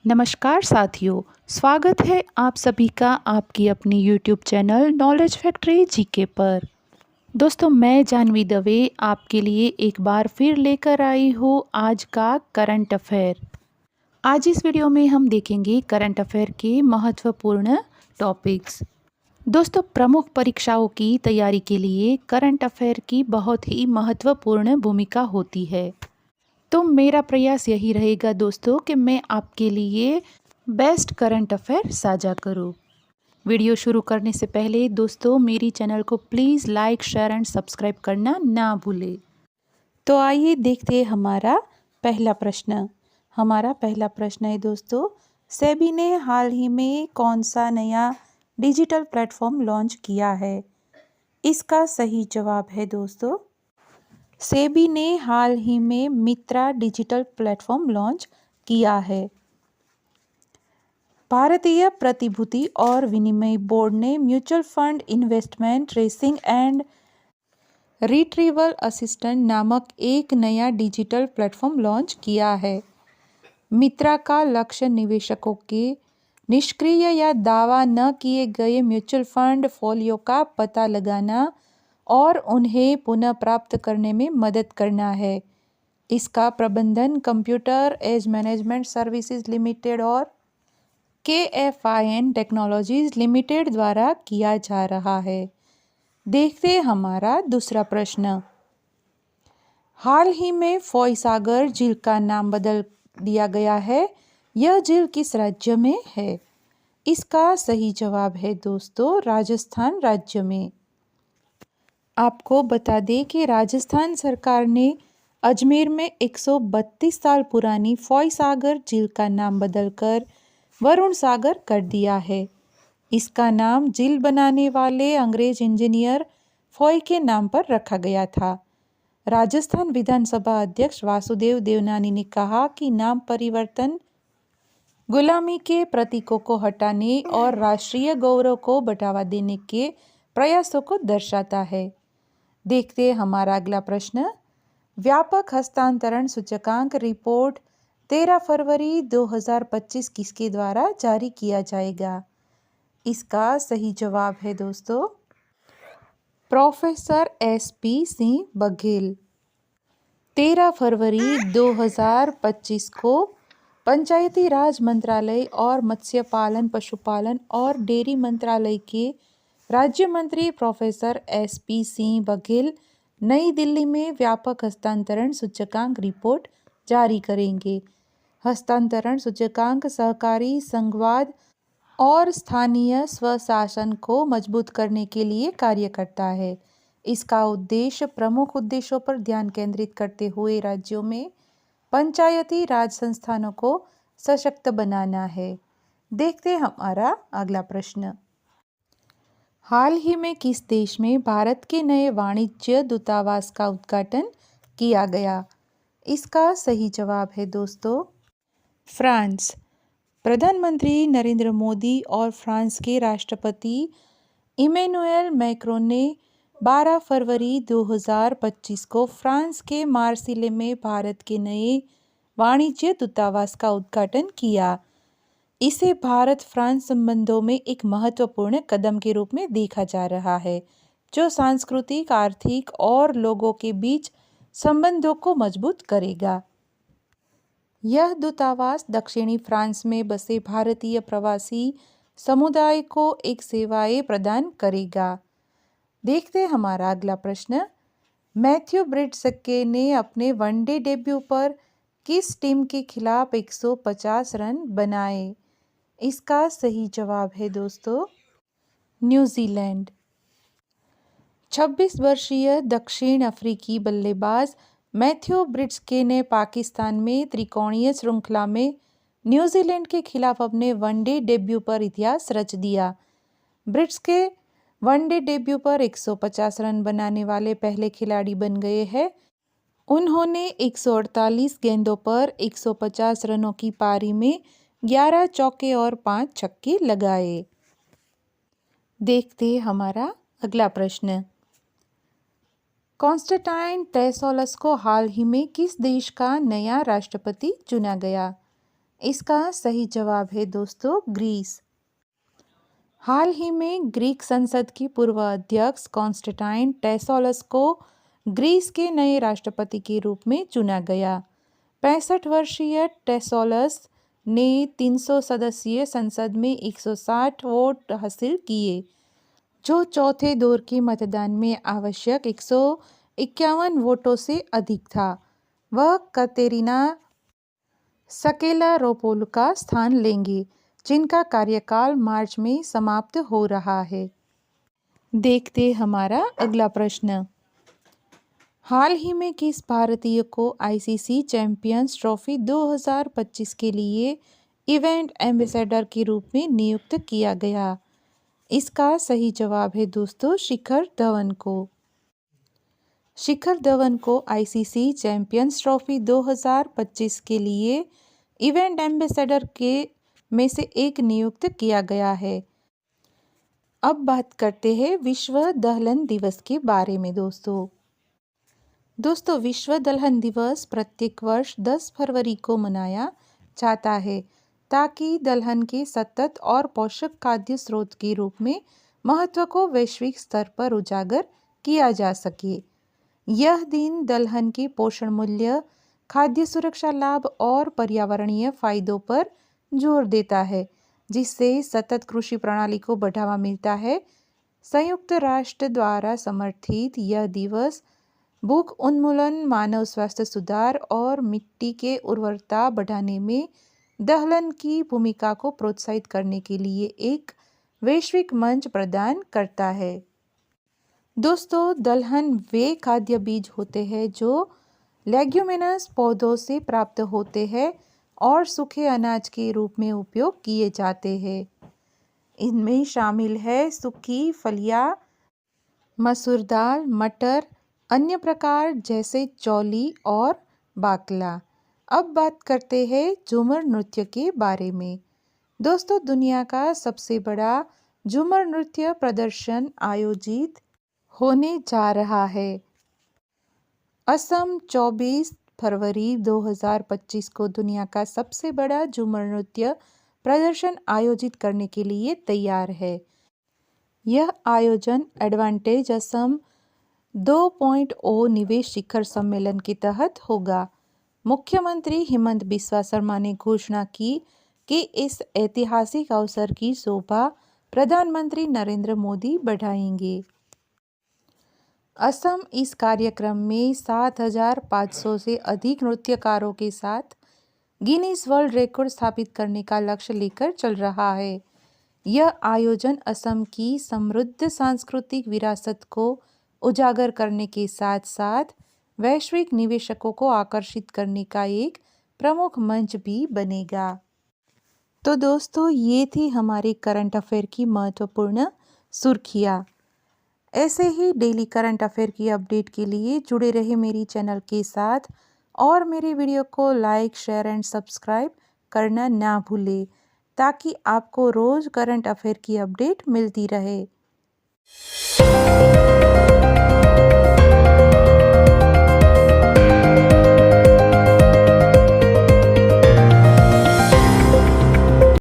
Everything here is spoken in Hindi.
नमस्कार साथियों, स्वागत है आप सभी का आपकी अपनी YouTube channel knowledge factory GK पर। दोस्तों, मैं जानवी दवे आपके लिए एक बार फिर लेकर आई हूँ आज का करंट अफेयर। आज इस वीडियो में हम देखेंगे करंट अफेयर के महत्वपूर्ण टॉपिक्स। दोस्तों, प्रमुख परीक्षाओं की तैयारी के लिए करंट अफेयर की बहुत ही महत्वपूर्ण भूमिका होती है। तो मेरा प्रयास यही रहेगा दोस्तों कि मैं आपके लिए बेस्ट करंट अफेयर साझा करूं। वीडियो शुरू करने से पहले दोस्तों मेरी चैनल को please like, share and subscribe करना ना भूलें। तो आइए देखते हैं हमारा पहला प्रश्न। हमारा पहला प्रश्न है दोस्तों, सेबी ने हाल ही में कौन सा नया डिजिटल प्लेटफॉर्म लॉन्च किया है? इसका सही जवाब है दोस्तों, सेबी ने हाल ही में मित्रा डिजिटल प्लेटफॉर्म लॉन्च किया है। भारतीय प्रतिभूति और विनिमय बोर्ड ने mutual fund investment tracing and retrieval assistant नामक एक नया डिजिटल प्लेटफॉर्म लॉन्च किया है। मित्रा का लक्ष्य निवेशकों के निष्क्रिय या दावा न किए गए म्यूचुअल फंड फोलियो का पता लगाना और उन्हें पुनः प्राप्त करने में मदद करना है। इसका प्रबंधन Computer Age Management Services Limited और KFIN टेक्नोलॉजीज लिमिटेड द्वारा किया जा रहा है। देखते हैं हमारा दूसरा प्रश्न। हाल ही में फॉयसागर झील का नाम बदल दिया गया है। यह झील किस राज्य में है? इसका सही जवाब है दोस्तों, राजस्थान राज्य में। आपको बता दें कि राजस्थान सरकार ने अजमेर में 132 साल पुरानी फॉयसागर झील का नाम बदलकर वरुण सागर कर दिया है। इसका नाम झील बनाने वाले अंग्रेज इंजीनियर फॉय के नाम पर रखा गया था। राजस्थान विधानसभा अध्यक्ष वासुदेव देवनानी ने कहा कि नाम परिवर्तन गुलामी के प्रतीकों को हटाने और राष्ट्रीय गौरव को बढ़ावा देने के प्रयासों को दर्शाता है। देखते हैं हमारा अगला प्रश्न। व्यापक हस्तांतरण सूचकांक रिपोर्ट 13 फरवरी 2025 किसके द्वारा जारी किया जाएगा? इसका सही जवाब है दोस्तों, प्रोफेसर SP सिंह बघेल। 13 फरवरी 2025 को पंचायती राज मंत्रालय और मत्स्य पालन, पशुपालन और डेयरी मंत्रालय के राज्य मंत्री प्रोफेसर SP सिंह बघेल नई दिल्ली में व्यापक हस्तांतरण सूचकांक रिपोर्ट जारी करेंगे। हस्तांतरण सूचकांक सहकारी संघवाद और स्थानीय स्वशासन को मजबूत करने के लिए कार्य करता है। इसका उद्देश्य प्रमुख उद्देश्यों पर ध्यान केंद्रित करते हुए राज्यों में पंचायती राज संस्थानों को सशक्त बनाना है। देखते हैं हमारा अगला प्रश्न। हाल ही में किस देश में भारत के नए वाणिज्य दूतावास का उद्घाटन किया गया? इसका सही जवाब है दोस्तों, फ्रांस। प्रधानमंत्री नरेंद्र मोदी और फ्रांस के राष्ट्रपति इमैनुएल मैक्रोन ने 12 फरवरी 2025 को फ्रांस के मार्सिले में भारत के नए वाणिज्य दूतावास का उद्घाटन किया। इसे भारत फ्रांस संबंधों में एक महत्वपूर्ण कदम के रूप में देखा जा रहा है, जो सांस्कृतिक, आर्थिक और लोगों के बीच संबंधों को मजबूत करेगा। यह दूतावास दक्षिणी फ्रांस में बसे भारतीय प्रवासी समुदाय को एक सेवाएं प्रदान करेगा। देखते हैं हमारा अगला प्रश्न। मैथ्यू ब्रिड्सके ने अपने वनडे डेब्यू पर किस टीम के खिलाफ 150 रन बनाए? इसका सही जवाब है दोस्तों, न्यूजीलैंड। 26 वर्षीय दक्षिण अफ्रीकी बल्लेबाज मैथ्यू ब्रिड्सके ने पाकिस्तान में त्रिकोणीय श्रृंखला में न्यूजीलैंड के खिलाफ अपने वनडे डेब्यू पर इतिहास रच दिया। ब्रिड्सके वनडे डेब्यू पर 150 रन बनाने वाले पहले खिलाड़ी बन गए हैं। उन्होंने 148 गेंदों पर 150 रनों की पारी में 11 चौके और 5 छक्के लगाए। देखते हैं हमारा अगला प्रश्न। कॉन्स्टेंटाइन टेसोलस को हाल ही में किस देश का नया राष्ट्रपति चुना गया? इसका सही जवाब है दोस्तों ग्रीस। हाल ही में ग्रीक संसद की पूर्व अध्यक्ष कॉन्स्टेंटाइन टेसोलस को ग्रीस के नए राष्ट्रपति के रूप में चुना गया। 65 वर्षीय टेसोलस ने 300 सदस्यीय संसद में 160 वोट हासिल किए, जो चौथे दौर के मतदान में आवश्यक 151 वोटों से अधिक था। वह कतेरिना स्केलारोपोलू का स्थान लेंगे, जिनका कार्यकाल मार्च में समाप्त हो रहा है। देखते हमारा अगला प्रश्न। हाल ही में किस भारतीय को आईसीसी चैंपियंस ट्रॉफी 2025 के लिए इवेंट एम्बेसडर के रूप में नियुक्त किया गया? इसका सही जवाब है दोस्तों शिखर धवन को। शिखर धवन को आईसीसी चैंपियंस ट्रॉफी 2025 के लिए इवेंट एम्बेसडर के में से एक नियुक्त किया गया है। अब बात करते हैं विश्व दलहन दिवस के बारे में दोस्तों। विश्व दलहन दिवस प्रत्येक वर्ष 10 फरवरी को मनाया जाता है, ताकि दलहन के सतत और पोषक खाद्य स्रोत के रूप में महत्व को वैश्विक स्तर पर उजागर किया जा सके। यह दिन दलहन के पोषण मूल्य, खाद्य सुरक्षा लाभ और पर्यावरणीय फायदों पर जोर देता है, जिससे सतत कृषि प्रणाली को बढ़ावा मिलता है। संयुक्त राष्ट्र द्वारा समर्थित यह दिवस भूख उन्मूलन, मानव स्वास्थ्य सुधार और मिट्टी के उर्वरता बढ़ाने में दलहन की भूमिका को प्रोत्साहित करने के लिए एक वैश्विक मंच प्रदान करता है। दोस्तों, दलहन वे खाद्य बीज होते हैं जो लेग्यूमिनस पौधों से प्राप्त होते हैं और सूखे अनाज के रूप में उपयोग किए जाते हैं। इनमें शामिल है सूखी फलियां, मसूर दाल, मटर, अन्य प्रकार जैसे चौली और बाकला। अब बात करते हैं झूमर नृत्य के बारे में। दोस्तों, दुनिया का सबसे बड़ा झूमर नृत्य प्रदर्शन आयोजित होने जा रहा है। असम 24 फरवरी 2025 को दुनिया का सबसे बड़ा झूमर नृत्य प्रदर्शन आयोजित करने के लिए तैयार है। यह आयोजन एडवांटेज असम 2.0 निवेश शिखर सम्मेलन के तहत होगा। मुख्यमंत्री हिमंत बिस्वा शर्मा ने घोषणा की कि इस ऐतिहासिक अवसर की शोभा प्रधानमंत्री नरेंद्र मोदी बढ़ाएंगे। असम इस कार्यक्रम में 7,500 से अधिक नृत्यकारों के साथ गिनीज वर्ल्ड रिकॉर्ड स्थापित करने का लक्ष्य लेकर चल रहा है। यह आयोजन असम की समृद्ध सांस्कृतिक विरासत को उजागर करने के साथ साथ वैश्विक निवेशकों को आकर्षित करने का एक प्रमुख मंच भी बनेगा। तो दोस्तों, ये थी हमारे करंट अफेयर की महत्वपूर्ण सुर्खियाँ। ऐसे ही डेली करंट अफेयर की अपडेट के लिए जुड़े रहे मेरी चैनल के साथ और मेरे वीडियो को लाइक, शेयर एंड सब्सक्राइब करना ना भूलें, ताकि आपको रोज़ करंट अफेयर की अपडेट मिलती रहे।